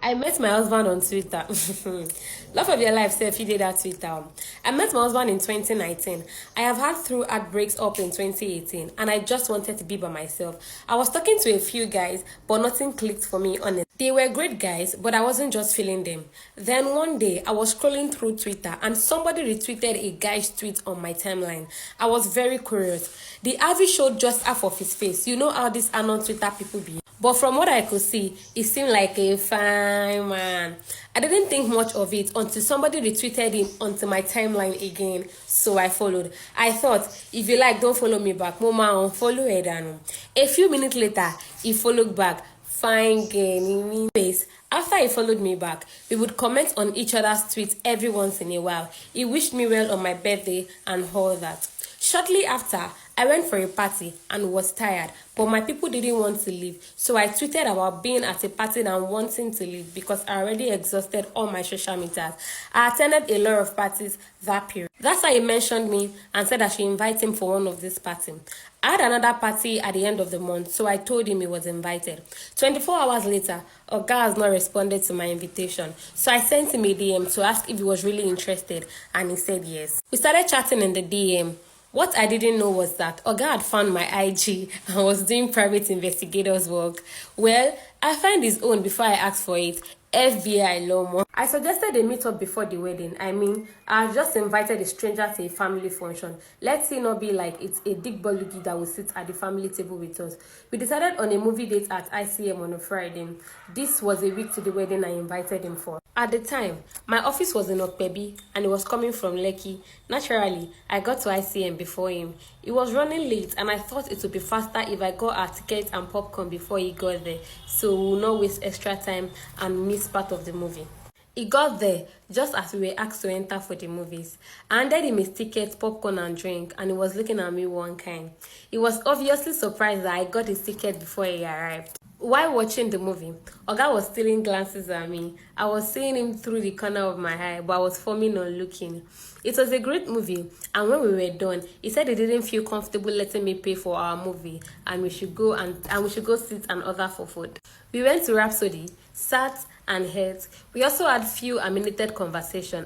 I met my husband on Twitter. Love of your life, sir, if you did that Twitter. I met my husband in 2019. I have had through heartbreaks up in 2018, and I just wanted to be by myself. I was talking to a few guys, but nothing clicked for me, honestly. They were great guys, but I wasn't just feeling them. Then one day, I was scrolling through Twitter, and somebody retweeted a guy's tweet on my timeline. I was very curious. The average showed just half of his face. You know how these anon Twitter people be. But from what I could see, he seemed like a fine man. I didn't think much of it until somebody retweeted him onto my timeline again, so I followed. I thought, if you like, don't follow me back. Mama, unfollow Edano. A few minutes later, he followed back. Fine game. After he followed me back, we would comment on each other's tweets every once in a while. He wished me well on my birthday and all that. Shortly after, I went for a party and was tired, but my people didn't want to leave, so I tweeted about being at a party and wanting to leave because I already exhausted all my social medias. I attended a lot of parties that period. That's why he mentioned me and said I should invite him for one of these parties. I had another party at the end of the month, so I told him he was invited. 24 hours later, Oga has not responded to my invitation, so I sent him a DM to ask if he was really interested, and he said yes. We started chatting in the DM. What I didn't know was that Oga had found my IG and was doing private investigators work. Well, I found his own before I asked for it. FBI Lomo. I suggested a meetup before the wedding. I just invited a stranger to a family function. Let's see, not be like it's a big bolugi that will sit at the family table with us. We decided on a movie date at ICM on a Friday. This was a week to the wedding I invited him for. At the time, my office was in Okpebi and he was coming from Lekki. Naturally, I got to ICM before him. He was running late and I thought it would be faster if I got our tickets and popcorn before he got there, so we will not waste extra time and miss part of the movie. He got there just as we were asked to enter for the movies. I handed him his tickets, popcorn and drink, and he was looking at me one kind. He was obviously surprised that I got his ticket before he arrived. While watching the movie, Oga was stealing glances at me. I was seeing him through the corner of my eye, but I was forming on looking. It was a great movie, and when we were done, he said he didn't feel comfortable letting me pay for our movie, and we should go sit and order for food. We went to Rhapsody, sat and ate. We also had few animated conversation.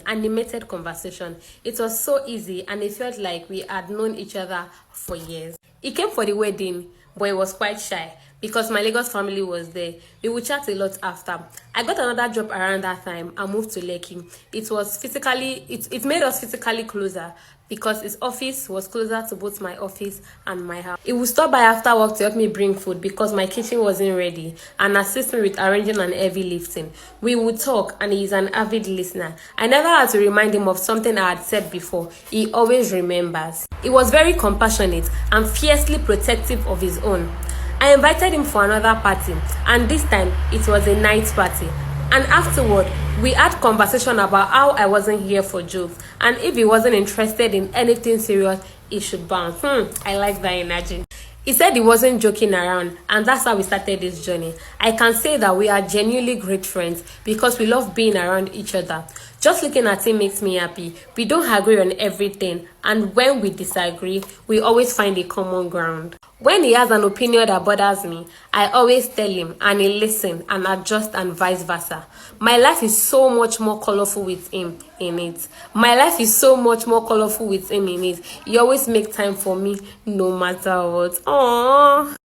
It was so easy, and it felt like we had known each other for years. He came for the wedding, but he was quite shy because my Lagos family was there. We would chat a lot after. I got another job around that time and moved to Lekki. It made us physically closer because his office was closer to both my office and my house. He would stop by after work to help me bring food because my kitchen wasn't ready and assist me with arranging and heavy lifting. We would talk and he is an avid listener. I never had to remind him of something I had said before. He always remembers. He was very compassionate and fiercely protective of his own. I invited him for another party, and this time it was a night party. And afterward, we had conversation about how I wasn't here for jokes, and if he wasn't interested in anything serious, he should bounce. I like that energy. He said he wasn't joking around, and that's how we started this journey. I can say that we are genuinely great friends because we love being around each other. Just looking at him makes me happy. We don't agree on everything, and when we disagree, we always find a common ground. When he has an opinion that bothers me, I always tell him and he listens and adjusts and vice versa. My life is so much more colorful with him in it. He always makes time for me no matter what. Aww.